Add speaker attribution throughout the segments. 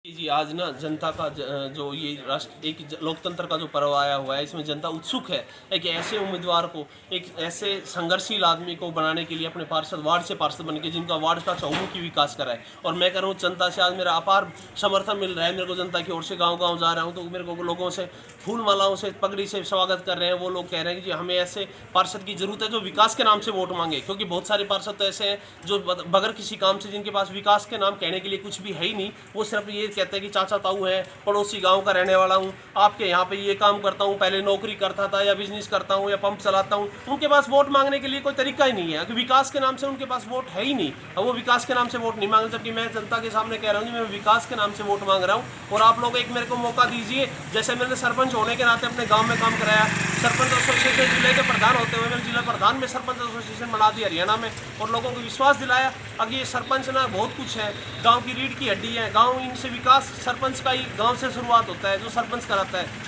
Speaker 1: जी, आज ना जनता का जो ये राष्ट्र एक लोकतंत्र का जो पर्व आया हुआ है, इसमें जनता उत्सुक है एक ऐसे उम्मीदवार को, एक ऐसे संघर्षशील आदमी को बनाने के लिए अपने पार्षद वार्ड से पार्षद बन के जिनका वार्ड का चहुमुखी विकास करा है। और मैं कह रहा हूँ जनता से आज मेरा अपार समर्थन मिल रहा है। मेरे को जनता की ओर से गाँव-गाँव जा रहा हूँ तो मेरे को लोगों से फूल मालाओं से पगड़ी से स्वागत कर रहे हैं। वो लोग कह रहे हैं कि जी हमें ऐसे पार्षद की जरूरत है जो विकास के नाम से वोट मांगे, क्योंकि बहुत सारे पार्षद तो ऐसे हैं जो बगैर किसी काम से, जिनके पास विकास के नाम कहने के लिए कुछ भी है ही नहीं, वो सिर्फ ये कहते हैं कि चाचा ताऊ है, पड़ोसी गांव का रहने वाला हूँ, आपके यहाँ पे ये काम करता हूँ, पहले नौकरी करता था या बिजनेस करता हूँ या पंप चलाता हूँ। उनके पास वोट मांगने के लिए कोई तरीका ही नहीं है कि विकास के नाम से उनके पास वोट है ही नहीं। अब वो विकास के नाम से वोट नहीं मांगे, जबकि मैं जनता के सामने कह रहा हूँ कि मैं विकास के नाम से वोट मांग रहा हूँ। और आप लोग एक मेरे को मौका दीजिए, जैसे मैंने सरपंच होने के नाते अपने गाँव में काम कराया, सरपंच एसोसिएशन जिले के प्रधान होते हुए मैंने जिला प्रधान में सरपंच एसोसिएशन बना दी हरियाणा में, और लोगों को विश्वास दिलाया। अब ये सरपंच ना बहुत कुछ है, गांव की रीढ़ की हड्डी है, गांव इनसे विकास सरपंच का ही गांव से शुरुआत होता है, जो सरपंच कराता है।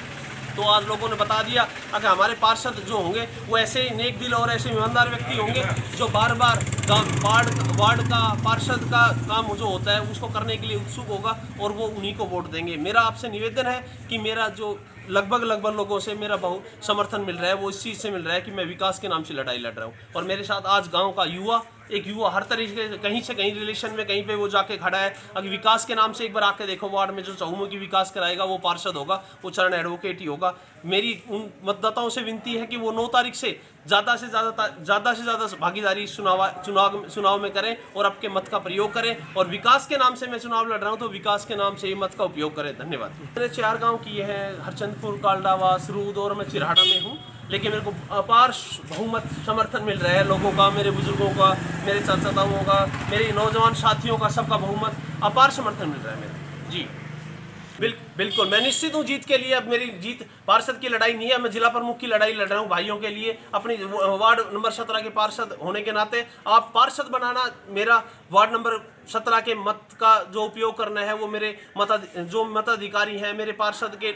Speaker 1: तो आज लोगों ने बता दिया अगर हमारे पार्षद जो होंगे वो ऐसे नेक दिल और ऐसे ईमानदार व्यक्ति होंगे जो बार बार वार्ड का पार्षद का काम जो होता है उसको करने के लिए उत्सुक होगा, और वो उन्हीं को वोट देंगे। मेरा आपसे निवेदन है कि मेरा जो लगभग लोगों से मेरा बहुत समर्थन मिल रहा है, वो इस चीज़ से मिल रहा है कि मैं विकास के नाम से लड़ाई लड़ रहा हूँ। और मेरे साथ आज गांव का एक युवा हर तरीके से कहीं रिलेशन में कहीं पे वो जाके खड़ा है। अगर विकास के नाम से एक बार आके देखो, वार्ड में जो चहुमुखी विकास कराएगा वो पार्षद होगा, वो चरण एडवोकेट ही होगा। मेरी उन मतदाताओं से विनती है कि वो 9 तारीख से ज़्यादा से ज़्यादा भागीदारी चुनाव में करें और आपके मत का प्रयोग करें। और विकास के नाम से मैं चुनाव लड़ रहा हूं तो विकास के नाम से ये मत का उपयोग करें। धन्यवाद। मैंने 4 गांव किए हैं, हरचंदपुर, कालडावास, रूद और मैं चिरहाड़ा में हूँ, लेकिन मेरे को अपार बहुमत समर्थन मिल रहा है लोगों का, मेरे बुजुर्गों का, मेरे चाचा ताऊओं का, मेरे नौजवान साथियों का, सबका बहुमत अपार समर्थन मिल रहा है मेरा। जी बिल्कुल मैं निश्चित हूँ जीत के लिए। अब मेरी जीत पार्षद की लड़ाई नहीं है, मैं जिला प्रमुख की लड़ाई लड़ रहा हूँ भाइयों के लिए, अपनी वार्ड नंबर 17 के पार्षद होने के नाते। आप पार्षद बनाना, मेरा वार्ड नंबर 17 के मत का जो उपयोग करना है वो मेरे जो मताधिकारी हैं, मेरे पार्षद के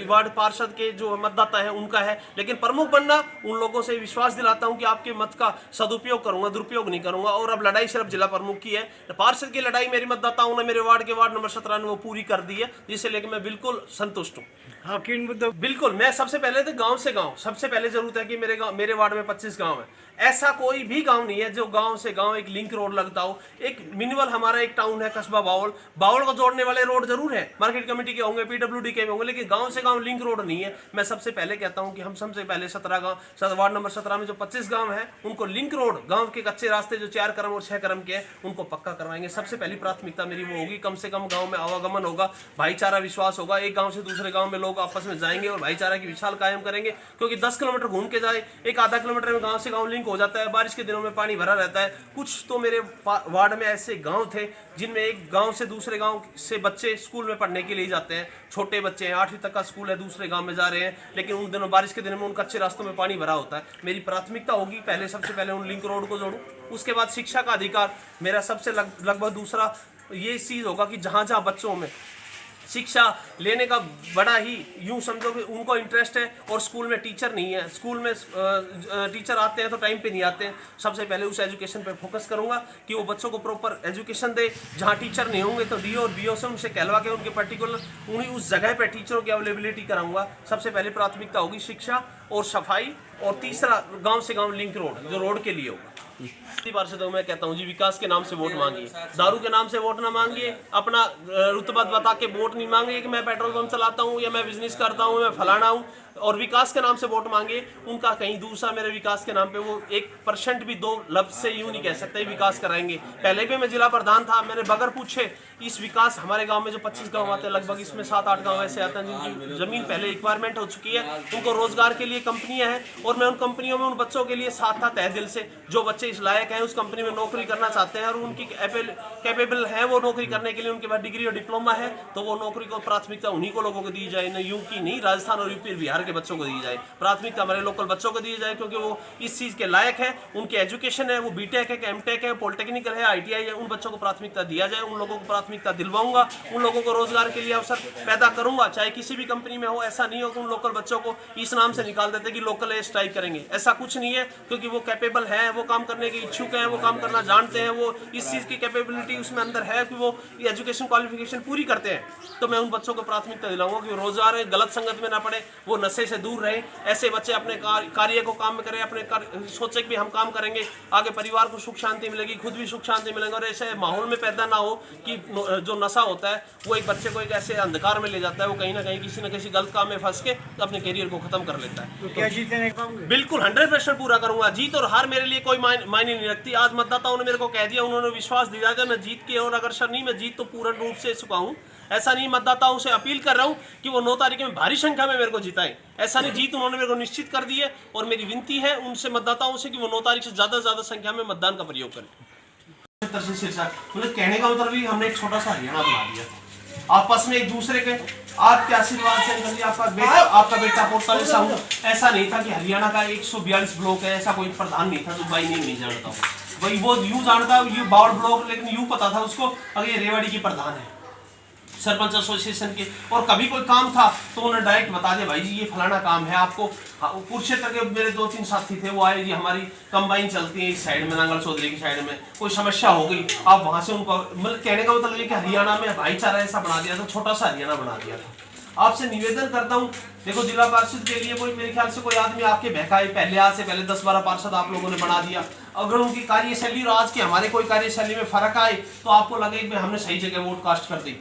Speaker 1: वार्ड पार्षद के जो मतदाता है उनका है। लेकिन प्रमुख बनना उन लोगों से विश्वास दिलाता हूँ कि आपके मत का सदुपयोग करूंगा, दुरुपयोग नहीं करूंगा। और अब लड़ाई सिर्फ जिला प्रमुख की है, पार्षद की लड़ाई मेरी मतदाताओं ने मेरे वार्ड नंबर 17 ने वो पूरी कर दी है, जिसे लेकर मैं बिल्कुल संतुष्ट हूँ।
Speaker 2: हाँ, किन मुद्दों?
Speaker 1: बिल्कुल, मैं सबसे पहले तो गांव से गांव, सबसे पहले जरूरत है कि मेरे वार्ड में 25 गांव है। ऐसा कोई भी गांव नहीं है जो गांव से गांव एक लिंक रोड लगता हो। एक मिनिमल हमारा एक टाउन है कस्बा बावल को जोड़ने वाले रोड जरूर है, मार्केट कमेटी के होंगे, पीडब्ल्यूडी के होंगे, लेकिन गांव से गांव लिंक रोड नहीं है। मैं सबसे पहले कहता हूं कि हम सबसे पहले 17 गांव, वार्ड नंबर 17 में जो 25 गांव है उनको लिंक रोड, गांव के कच्चे रास्ते जो 4 क्रम और 6 क्रम के हैं उनको पक्का करवाएंगे। सबसे पहली प्राथमिकता मेरी वो होगी। कम से कम गाँव में आवागमन होगा, भाईचारा विश्वास होगा, एक गाँव से दूसरे गाँव में लोग आपस में जाएंगे और भाईचारा की विशाल कायम करेंगे। क्योंकि 10 किलोमीटर घूम के जाए, एक आधा किलोमीटर में गाँव से गाँव लिंक हो जाता है। बारिश के दिनों में पानी भरा रहता है। कुछ तो मेरे वार्ड में ऐसे गांव थे जिनमें एक गांव से दूसरे गांव से बच्चे स्कूल में पढ़ने के लिए जाते हैं, छोटे बच्चे हैं, 8वीं तक का स्कूल है, दूसरे गांव में जा रहे हैं, लेकिन उन दिनों बारिश के दिनों में उन कच्चे रास्तों में पानी भरा होता है। मेरी प्राथमिकता होगी पहले सबसे पहले उन लिंक रोड को जोड़ूं। उसके बाद शिक्षा का अधिकार मेरा सबसे लगभग दूसरा ये चीज़ होगा कि जहाँ जहाँ बच्चों में शिक्षा लेने का बड़ा ही यूं समझो कि उनको इंटरेस्ट है और स्कूल में टीचर नहीं है, स्कूल में टीचर आते हैं तो टाइम पे नहीं आते हैं, सबसे पहले उस एजुकेशन पे फोकस करूंगा कि वो बच्चों को प्रॉपर एजुकेशन दे। जहां टीचर नहीं होंगे तो डीओ और बीओ से उनसे कहलवा के उनके पर्टिकुलर उन्हीं उस जगह पे टीचरों की अवेलेबिलिटी कराऊंगा। सबसे पहले प्राथमिकता होगी शिक्षा और सफाई, और तीसरा गाँव से गाँव लिंक रोड जो रोड के लिए होगा। पार्षदों में कहता हूँ जी विकास के नाम से वोट मांगिए, दारू के नाम से वोट ना मांगिए, अपना रुतबा बता के वोट नहीं मांगिए कि मैं पेट्रोल पंप चलाता हूँ या मैं बिजनेस करता हूँ, मैं फलाना हूँ, और विकास के नाम से वोट मांगिए। उनका कहीं दूसरा मेरे विकास के नाम पे वो 1% भी 2 लफ्ज से यूं नहीं कह सकते विकास कराएंगे। पहले भी मैं जिला प्रधान था, मैंने बगैर पूछे इस विकास हमारे गांव में जो 25 गांव आते हैं, लगभग इसमें 7-8 गांव ऐसे आते हैं जिनकी जमीन पहले रिक्वायरमेंट हो चुकी है, उनको रोजगार के लिए कंपनियां हैं, और मैं उन कंपनियों में उन बच्चों के लिए साथ था तह दिल से। जो बच्चे इस लायक हैं, उस कंपनी में नौकरी करना चाहते हैं और उनकी कैपेबल है वो नौकरी करने के लिए, उनके पास डिग्री और डिप्लोमा है, तो वो नौकरी को प्राथमिकता उन्हीं को लोगों को दी जाए, न यूपी नहीं राजस्थान और यूपी बिहार के बच्चों को दी जाए। प्राथमिकता हमारे लोकल बच्चों को दी जाए क्योंकि वो इस चीज़ के लायक है, उनके एजुकेशन है, वो बीटेक है, एमटेक है, पॉलिटेक्निकल है, ITI है, उन बच्चों को प्राथमिकता दिया जाए, उन लोगों को प्राथमिकता प्राथमिकता दिलवाऊंगा, उन लोगों को रोजगार के लिए अवसर पैदा करूंगा, चाहे किसी भी कंपनी में हो। ऐसा नहीं हो कि उन लोकल बच्चों को इस नाम से निकाल देते कि लोकल है स्ट्राइक करेंगे, ऐसा कुछ नहीं है, क्योंकि वो कैपेबल है, वो काम करने के इच्छुक हैं, वो काम करना जानते हैं, वो इस चीज़ की कैपेबिलिटी उसमें अंदर है कि वो एजुकेशन क्वालिफिकेशन पूरी करते हैं। तो मैं उन बच्चों को प्राथमिकता दिलाऊंगा कि वो रोजगार गलत संगत में ना पड़े, वो नशे से दूर रहें, ऐसे बच्चे अपने कार्य को काम में करें, अपने सोचे कि भी हम काम करेंगे, आगे परिवार को सुख शांति मिलेगी, खुद भी सुख शांति मिलेंगे, और ऐसे माहौल में पैदा ना हो कि जो नशा होता है वो एक बच्चे को एक ऐसे अंधकार में ले जाता है, वो कहीं ना कहीं किसी न किसी गलत काम में फंस के अपने करियर को खत्म कर लेता है।
Speaker 2: तो क्या जीतने का?
Speaker 1: बिल्कुल 100% पूरा करूंगा। जीत और हार मेरे लिए कोई मायने नहीं रखती। आज मतदाताओं ने मेरे को कह दिया, उन्होंने विश्वास दिया था मैं जीत के, और अगर सर नहीं मैं जीत तो पूर्ण रूप से चुका हूँ। ऐसा नहीं, मतदाताओं से अपील कर रहा हूँ कि वो 9 तारीख में भारी संख्या में मेरे को जिताएं। ऐसा नहीं, जीत उन्होंने मेरे को निश्चित कर दी है, और मेरी विनती है उनसे मतदाताओं से कि वो 9 तारीख से ज्यादा संख्या में मतदान का प्रयोग करें। कहने का मतलब भी हमने एक छोटा सा हरियाणा बना दिया, आपस में एक दूसरे के आपके आशीर्वाद से अंकल जी आपका बेटा पोता जैसा हूँ। ऐसा नहीं था कि हरियाणा का 142 ब्लॉक है, ऐसा कोई प्रधान नहीं था जो भाई नहीं जानता हूँ भाई, वो यूं जानता है ये बावड़ ब्लॉक, लेकिन यूं पता था उसको अगर ये रेवाड़ी की प्रधान है सरपंच एसोसिएशन के, और कभी कोई काम था तो उन्होंने डायरेक्ट बता दिया भाई जी ये फलाना काम है आपको। कुरुक्षेत्र के मेरे 2-3 साथी थे, वो आए जी हमारी कंबाइन चलती है इस साइड में, नांगल चौधरी की साइड में कोई समस्या हो गई, आप वहां से उनको, मतलब कहने का मतलब ये कि हरियाणा में भाईचारा ऐसा बना दिया था, छोटा सा हरियाणा बना दिया था। आपसे निवेदन करता हूँ, देखो जिला पार्षद के लिए कोई मेरे ख्याल से कोई आदमी आपके बहकाए पहले, आज से पहले 10-12 पार्षद आप लोगों ने बना दिया। अगर उनकी कार्यशैली और आज के हमारे कोई कार्यशैली में फर्क आए तो आपको लगे कि हमने सही जगह वोट कास्ट कर दी।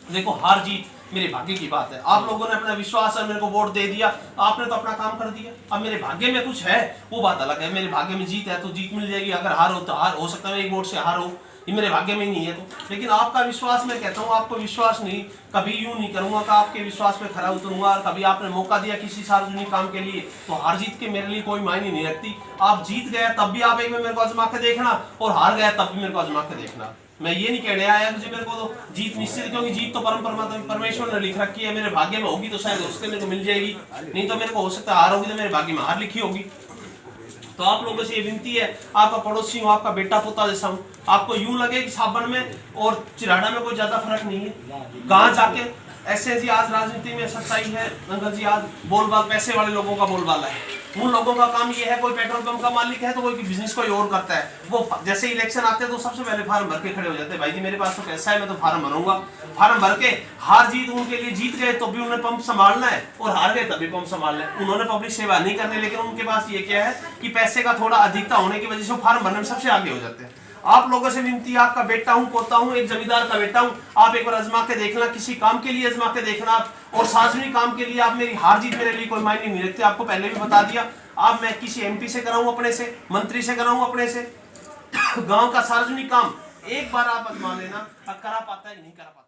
Speaker 1: देखो हार जीत मेरे भाग्य की बात है, आप लोगों ने अपना विश्वास है, मेरे को वोट दे दिया, आपने तो अपना काम कर दिया। अब मेरे भाग्य में कुछ है वो बात अलग है, मेरे भाग्य में जीत है तो जीत मिल जाएगी, अगर हार हो तो हार हो सकता है, एक वोट से हार हो, ये मेरे भाग्य में नहीं है। तो लेकिन आपका विश्वास, मैं कहता हूँ आपको विश्वास नहीं, कभी यूं नहीं करूंगा कि आपके विश्वास पे खरा उतरूंगा। और कभी आपने मौका दिया किसी सार्वजनिक काम के लिए तो हार जीत के मेरे लिए कोई मायने नहीं रखती। आप जीत गए तब भी आप एक में मेरे को आजमा के देखना, और हार गया तब भी मेरे को आजमा के देखना। मैं ये नहीं कहने आया मुझे मेरे को तो जीत निश्चित, क्योंकि जीत तो परमेश्वर ने लिख रखी है, मेरे भाग्य में होगी तो शायद उसके मेरे को मिल जाएगी, नहीं तो मेरे को हो सकता है हार होगी तो मेरे भाग्य में हार लिखी होगी। तो आप लोगों से ये विनती है, आपका पड़ोसी हूँ, आपका बेटा पोता जैसा हूँ, आपको यूं लगे कि साबन में और चिराड़ा में कोई ज्यादा फर्क नहीं है। गाँव जाके ऐसे जी आज राजनीति में सच्चाई है अंकल जी, आज बोलबाल पैसे वाले लोगों का बोलबाला है। उन लोगों का काम ये है, कोई पेट्रोल पंप का मालिक है तो कोई बिजनेस कोई और करता है, वो जैसे इलेक्शन आते हैं तो सबसे पहले फार्म भर के खड़े हो जाते हैं, भाई जी मेरे पास तो पैसा है मैं तो फार्म भरूंगा। फार्म भर के हार जीत उनके लिए, जीत गए तो भी उन्हें पंप संभालना है और हार गए तभी पंप संभालना है। उन्होंने पब्लिक सेवा नहीं करनी, लेकिन उनके पास ये क्या है कि पैसे का थोड़ा अधिकता होने की वजह से फार्म भरने में सबसे आगे हो जाते हैं। आप लोगों से विनती है, आपका बेटा हूं, पोता हूं, एक जमींदार का बेटा हूं, आप एक बार आजमा के देखना, किसी काम के लिए आजमा के देखना, और सार्वजनिक काम के लिए आप, मेरी हार जीत मेरे लिए कोई मायने नहीं रखती, आपको पहले भी बता दिया। आप मैं किसी एमपी से कराऊं, अपने से मंत्री से कराऊं, अपने से गांव का सार्वजनिक काम एक बार आप आजमा लेना, करा पाता है नहीं करा पाता।